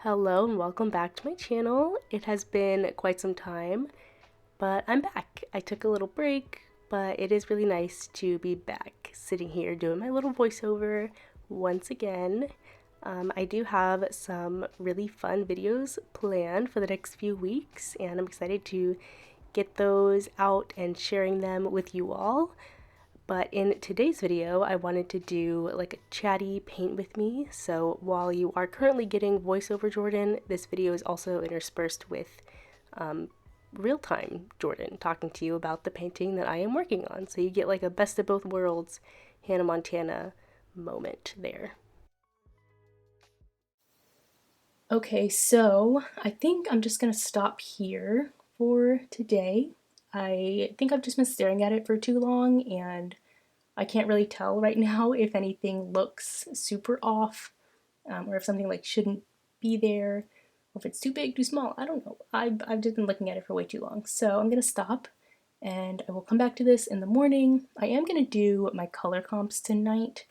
Hello and welcome back to my channel. It has been quite some time, but I'm back. I took a little break, but it is really nice to be back sitting here doing my little voiceover once again. I do have some really fun videos planned for the next few weeks, and I'm excited to get those out and sharing them with you all. But in today's video, I wanted to do like a chatty paint with me. So while you are currently getting voiceover Jordan, this video is also interspersed with real-time Jordan talking to you about the painting that I am working on. So you get like a best of both worlds Hannah Montana moment there. Okay, so I think I'm just gonna stop here for today. I think I've just been staring at it for too long and I can't really tell right now if anything looks super off or if something like shouldn't be there or if it's too big, too small. I don't know. I've just been looking at it for way too long. So I'm gonna stop and I will come back to this in the morning. I am gonna do my color comps tonight.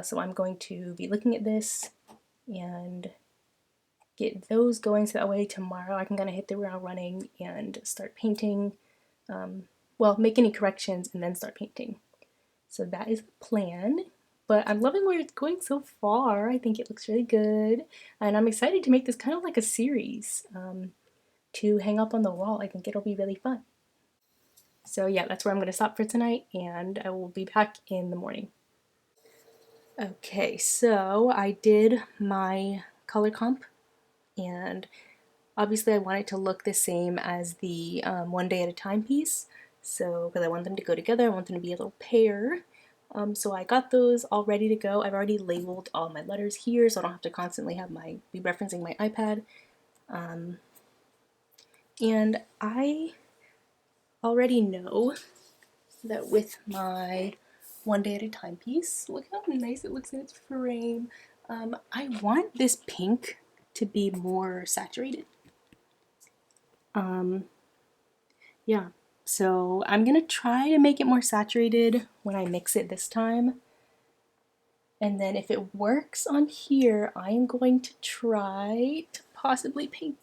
So I'm going to be looking at this and get those going so that way tomorrow I can kind of hit the ground running and start painting. Well, make any corrections and then start painting. So that is the plan, but I'm loving where it's going so far. I think it looks really good, and I'm excited to make this kind of like a series to hang up on the wall. I think it'll be really fun. So yeah, that's where I'm going to stop for tonight, and I will be back in the morning. Okay, so I did my color comp, and obviously I want it to look the same as the One Day at a Time piece, so because I want them to go together, I want them to be a little pair. So I got those all ready to go. I've already labeled all my letters here, so I don't have to constantly be referencing my iPad. And I already know that with my One Day at a Time piece, look how nice it looks in its frame. I want this pink to be more saturated. Yeah, so I'm gonna try to make it more saturated when I mix it this time. And then if it works on here, I am going to try to possibly paint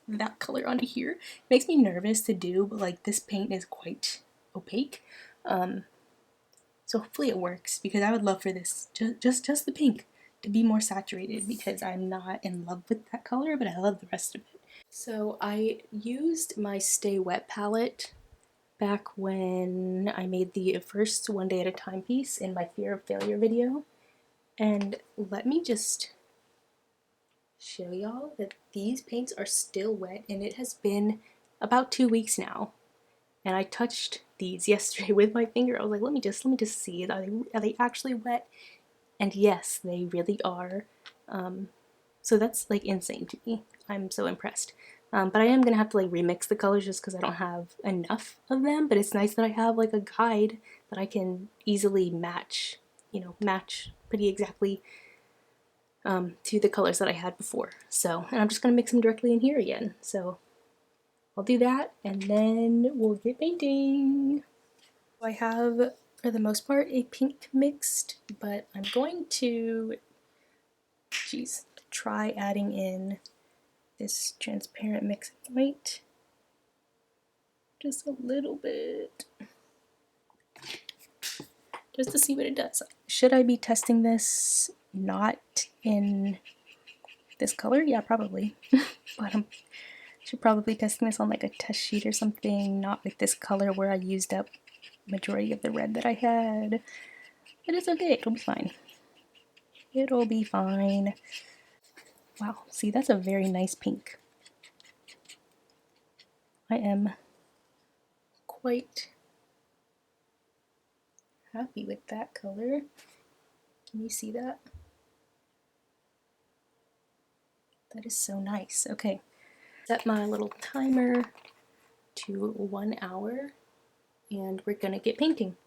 that color onto here. It makes me nervous to do, but like this paint is quite opaque. So hopefully it works because I would love for this, just the pink, to be more saturated because I'm not in love with that color, but I love the rest of it. So I used my Stay Wet palette back when I made the first One Day at a Time piece in my Fear of Failure video. And let me just show y'all that these paints are still wet, and it has been about 2 weeks now. And I touched these yesterday with my finger. I was like, let me just see, are they actually wet? And yes, they really are. So that's like insane to me. I'm so impressed. But I am gonna have to like remix the colors just because I don't have enough of them. But it's nice that I have like a guide that I can easily match, match pretty exactly to the colors that I had before. So, and I'm just gonna mix them directly in here again. So I'll do that and then we'll get painting. I have, for the most part, a pink mixed, but I'm going to, try adding in this transparent mixing white. Just a little bit. Just to see what it does. Should I be testing this not in this color? Yeah, probably. But I should probably be testing this on like a test sheet or something, not with this color where I used up majority of the red that I had. But it's okay, it'll be fine. It'll be fine. Wow, see, that's a very nice pink. I am quite happy with that color. Can you see that? That is so nice. Okay, set my little timer to 1 hour and we're gonna get painting.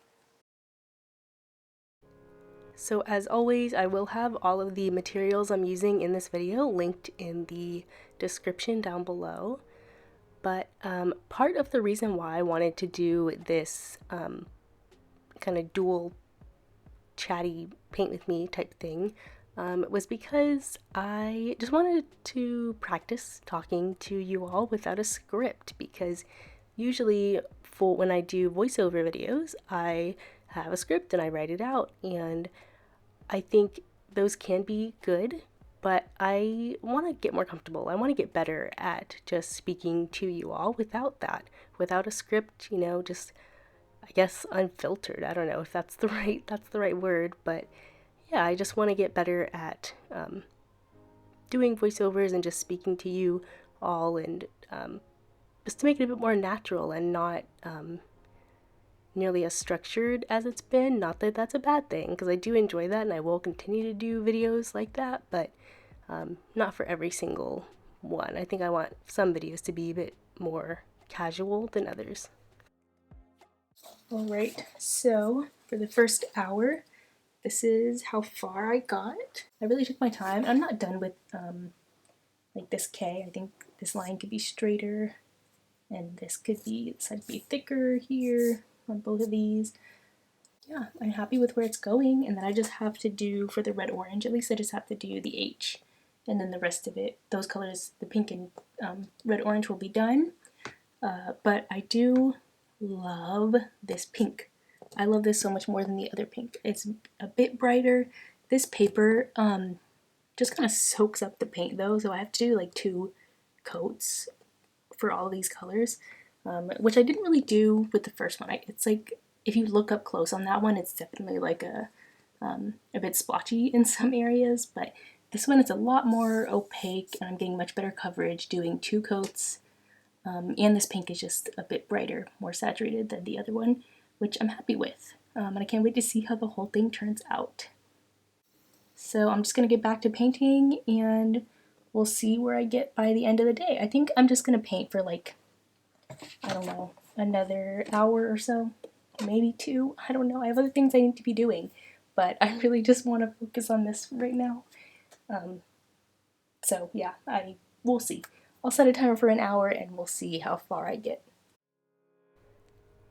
So as always, I will have all of the materials I'm using in this video linked in the description down below. But part of the reason why I wanted to do this kind of dual chatty paint with me type thing was because I just wanted to practice talking to you all without a script, because usually for when I do voiceover videos, I have a script and I write it out, and I think those can be good, but I want to get more comfortable. I want to get better at just speaking to you all without that, without a script, just I guess unfiltered. I don't know if that's the right word, but yeah, I just want to get better at doing voiceovers and just speaking to you all, and just to make it a bit more natural and not nearly as structured as it's been. Not that that's a bad thing, because I do enjoy that and I will continue to do videos like that, but not for every single one. I think I want some videos to be a bit more casual than others. All right, so for the first hour, this is how far I got. I really took my time. I'm not done with like this K. I think this line could be straighter, and this side could be thicker here on both of these. Yeah, I'm happy with where it's going, and then I just have to do, for the red orange at least, I just have to do the H, and then the rest of it, those colors, the pink and red orange, will be done. But I do love this pink. I love this so much more than the other pink. It's a bit brighter. This paper just kind of soaks up the paint though, so I have to do like 2 coats for all these colors, which I didn't really do with the first one. It's like, if you look up close on that one, it's definitely like a bit splotchy in some areas, but this one is a lot more opaque, and I'm getting much better coverage doing 2 coats. And this pink is just a bit brighter, more saturated than the other one, which I'm happy with. And I can't wait to see how the whole thing turns out. So I'm just going to get back to painting, and we'll see where I get by the end of the day. I think I'm just going to paint for like, I don't know, another hour or so, maybe 2. I don't know. I have other things I need to be doing, but I really just want to focus on this right now. So yeah, we'll see. I'll set a timer for an hour and we'll see how far I get.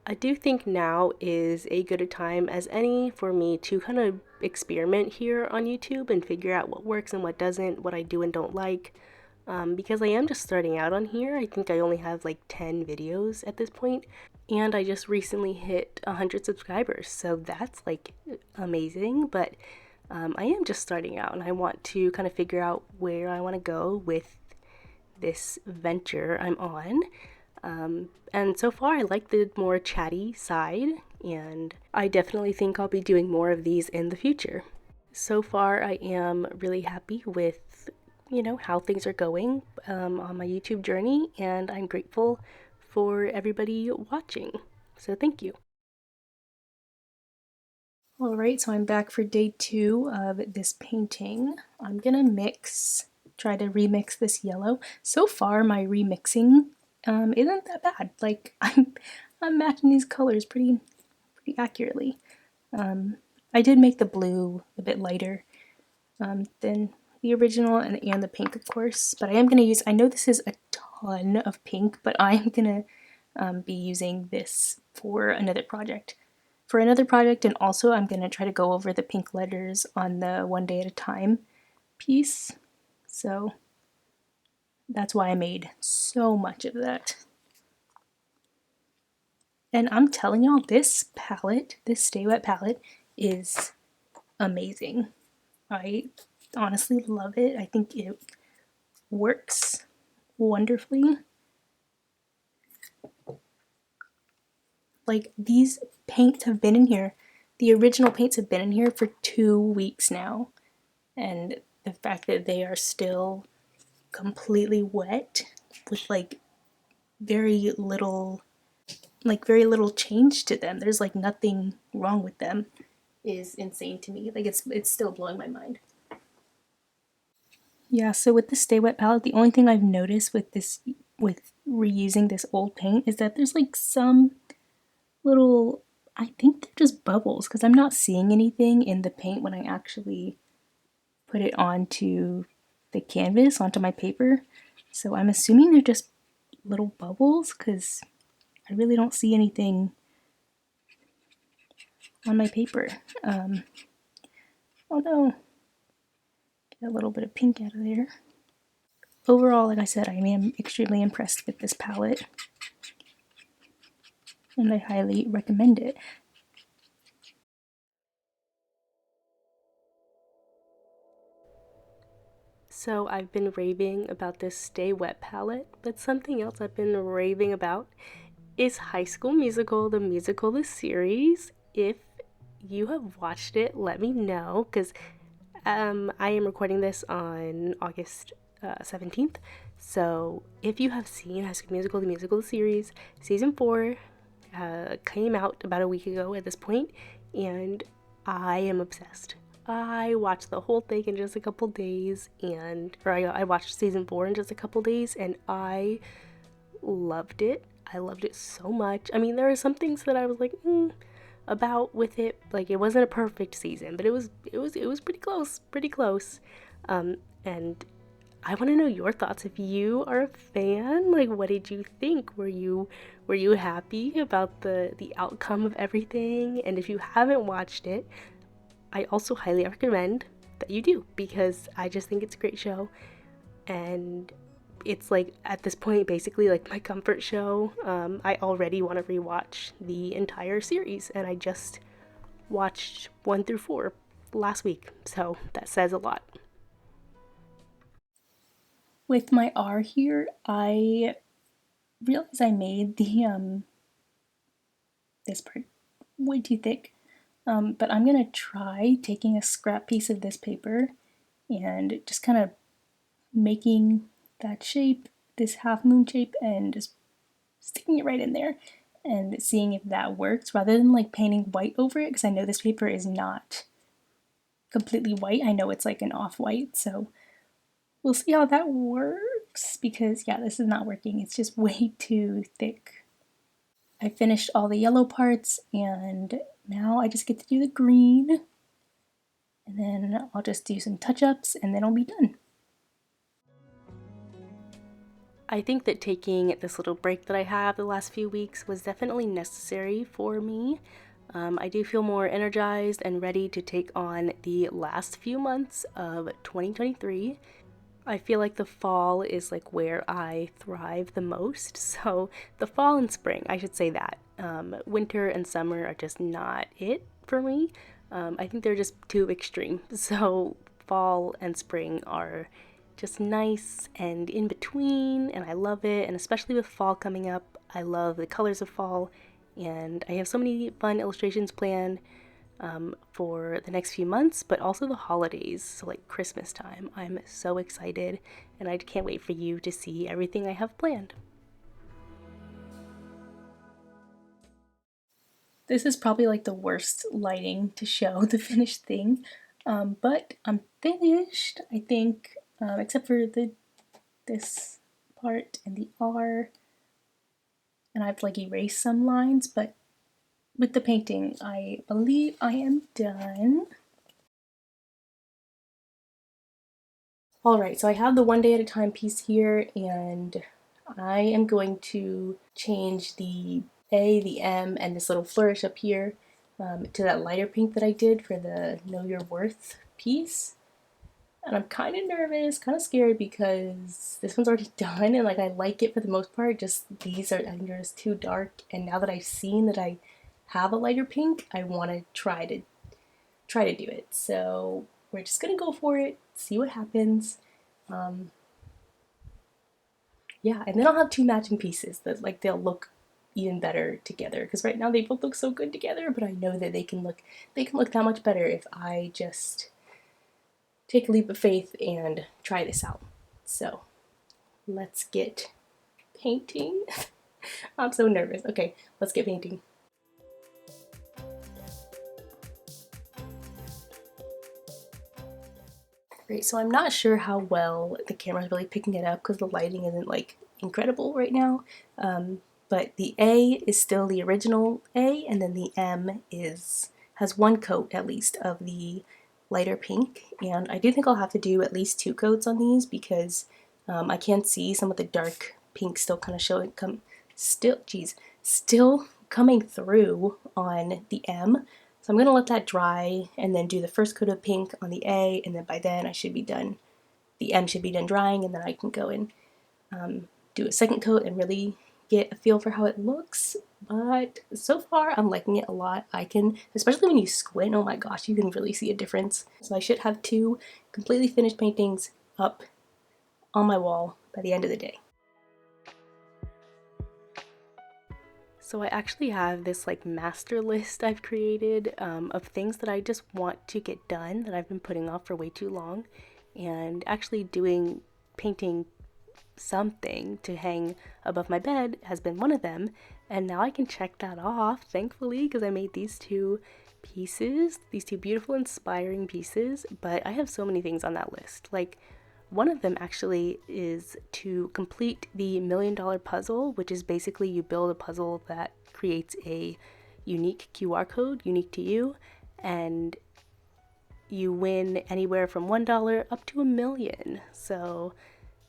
I do think now is a good a time as any for me to kind of experiment here on YouTube and figure out what works and what doesn't, what I do and don't like. Because I am just starting out on here. I think I only have like 10 videos at this point, and I just recently hit 100 subscribers, so that's like amazing. But I am just starting out, and I want to kind of figure out where I want to go with this venture I'm on. And so far, I like the more chatty side, and I definitely think I'll be doing more of these in the future. So far, I am really happy with, how things are going on my YouTube journey, and I'm grateful for everybody watching. So thank you. Alright, so I'm back for day 2 of this painting. I'm gonna try to remix this yellow. So far, my remixing isn't that bad. Like, I'm matching these colors pretty accurately. I did make the blue a bit lighter than the original, and the pink, of course. But I am gonna use, I know this is a ton of pink, but I am gonna be using this for another project. And also I'm going to try to go over the pink letters on the One Day at a Time piece. So that's why I made so much of that. And I'm telling y'all, this palette, this Stay Wet palette, is amazing. I honestly love it. I think it works wonderfully. Like, these paints have been in here, the original paints have been in here for 2 weeks now. And the fact that they are still completely wet with very little very little change to them, there's like nothing wrong with them, is insane to me. Like, it's still blowing my mind. Yeah, so with the Stay Wet palette, the only thing I've noticed with reusing this old paint is that there's like some little, I think they're just bubbles, because I'm not seeing anything in the paint when I actually put it onto the canvas, onto my paper. So I'm assuming they're just little bubbles, because I really don't see anything on my paper. Oh no. Get a little bit of pink out of there. Overall, like I said, I am extremely impressed with this palette, and I highly recommend it. So I've been raving about this Stay Wet palette, but something else I've been raving about is High School Musical, the musical, the series. If you have watched it, let me know, because I am recording this on August 17th. So if you have seen High School Musical, the musical, the series, season 4 came out about a week ago at this point, and I am obsessed. I watched the whole thing in just a couple days, I watched season 4 in just a couple days, and I loved it. I loved it so much. I mean, there are some things that I was like, about with it. Like, it wasn't a perfect season, but it was pretty close, pretty close. And I want to know your thoughts. If you are a fan, like, what did you think? Were you happy about the outcome of everything? And if you haven't watched it, I also highly recommend that you do, because I just think it's a great show, and it's like at this point basically like my comfort show. I already want to rewatch the entire series, and I just watched 1 through 4 last week, so that says a lot. With my R here, I realized I made the this part way too thick. But I'm gonna try taking a scrap piece of this paper and just kind of making that shape, this half moon shape, and just sticking it right in there and seeing if that works, rather than like painting white over it, because I know this paper is not completely white. I know it's like an off-white, so we'll see how that works, because yeah, this is not working. It's just way too thick. I finished all the yellow parts, and now I just get to do the green, and then I'll just do some touch-ups, and then I'll be done. I think that taking this little break that I have the last few weeks was definitely necessary for me. I do feel more energized and ready to take on the last few months of 2023. I feel like the fall is like where I thrive the most. So the fall and spring, I should say that. Winter and summer are just not it for me. I think they're just too extreme. So fall and spring are just nice and in between, and I love it. And especially with fall coming up, I love the colors of fall, and I have so many fun illustrations planned for the next few months, but also the holidays, so like Christmas time. I'm so excited, and I can't wait for you to see everything I have planned. This is probably like the worst lighting to show the finished thing, but I'm finished, I think, except for this part and the R, and I've like erased some lines, but with the painting, I believe I am done. Alright, so I have the one day at a time piece here, and I am going to change the A, the M, and this little flourish up here to that lighter pink that I did for the Know Your Worth piece. And I'm kind of nervous, kind of scared, because this one's already done, and like I like it for the most part, just these are, I think they're just too dark, and now that I've seen that I have a lighter pink, I want to try to do it. So we're just gonna go for it, see what happens. Yeah, and then I'll have two matching pieces that like they'll look even better together, because right now they both look so good together, but I know that they can look that much better if I just take a leap of faith and try this out. So let's get painting. I'm so nervous. Okay, let's get painting. Great, so I'm not sure how well the camera's really picking it up because the lighting isn't like incredible right now. But the A is still the original A, and then the M has one coat at least of the lighter pink. And I do think I'll have to do at least 2 coats on these, because I can see some of the dark pink still kind of still coming through on the M. So I'm gonna let that dry and then do the first coat of pink on the A, and then by then I should be done. The M should be done drying, and then I can go and do a second coat and really get a feel for how it looks. But so far I'm liking it a lot. I can, especially when you squint, oh my gosh, you can really see a difference. So I should have 2 completely finished paintings up on my wall by the end of the day. So I actually have this like master list I've created of things that I just want to get done that I've been putting off for way too long, and actually painting something to hang above my bed has been one of them, and now I can check that off, thankfully, because I made these 2 pieces, these 2 beautiful inspiring pieces. But I have so many things on that list. Like, one of them actually is to complete the $1 million puzzle, which is basically you build a puzzle that creates a unique QR code, unique to you, and you win anywhere from $1 up to $1 million. So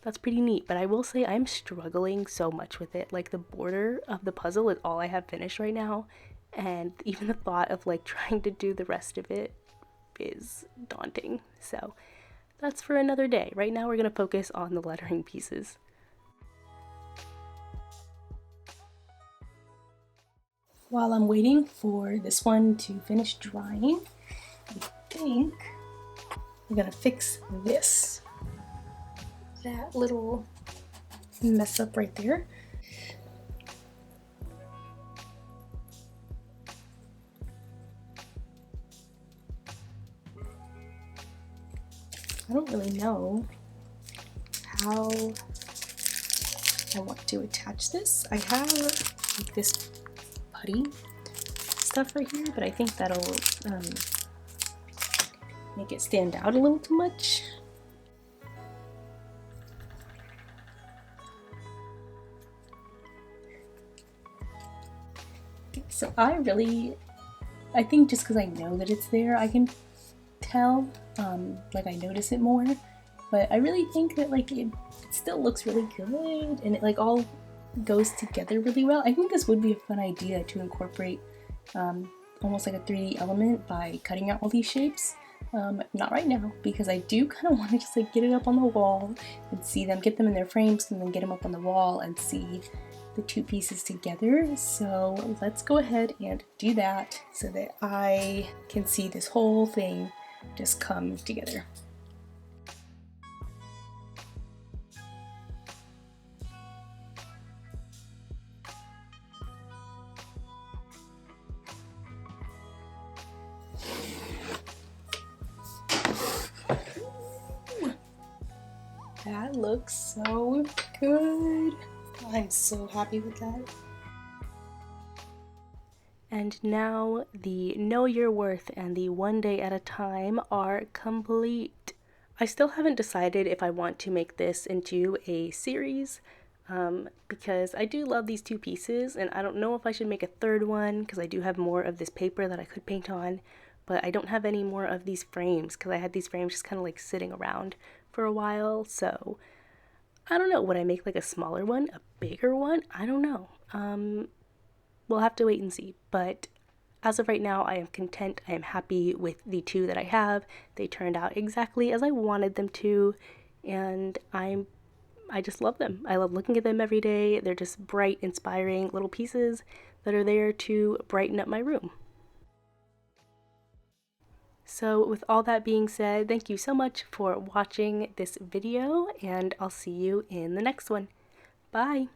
that's pretty neat. But I will say I'm struggling so much with it. Like, the border of the puzzle is all I have finished right now, and even the thought of like trying to do the rest of it is daunting. So that's for another day. Right now we're going to focus on the lettering pieces. While I'm waiting for this one to finish drying, I think I'm gonna fix this. That little mess up right there. I don't really know how I want to attach this. I have like this putty stuff right here, but I think that'll make it stand out a little too much. So I think just because I know that it's there, I can tell, like I notice it more, but I really think that like it still looks really good, and it like all goes together really well. I think this would be a fun idea to incorporate almost like a 3D element by cutting out all these shapes. Not right now, because I do kind of want to just like get it up on the wall and see them, get them in their frames, and then get them up on the wall and see the 2 pieces together. So let's go ahead and do that so that I can see this whole thing just come together. That looks so good. I'm so happy with that. And now the Know Your Worth and the One Day at a Time are complete. I still haven't decided if I want to make this into a series, because I do love these 2 pieces, and I don't know if I should make a third one because I do have more of this paper that I could paint on, but I don't have any more of these frames because I had these frames just kind of like sitting around for a while. So I don't know, would I make like a smaller one, a bigger one? I don't know. We'll have to wait and see, but as of right now, I am content. I am happy with the 2 that I have. They turned out exactly as I wanted them to, and I just love them. I love looking at them every day. They're just bright, inspiring little pieces that are there to brighten up my room. So with all that being said, thank you so much for watching this video, and I'll see you in the next one. Bye!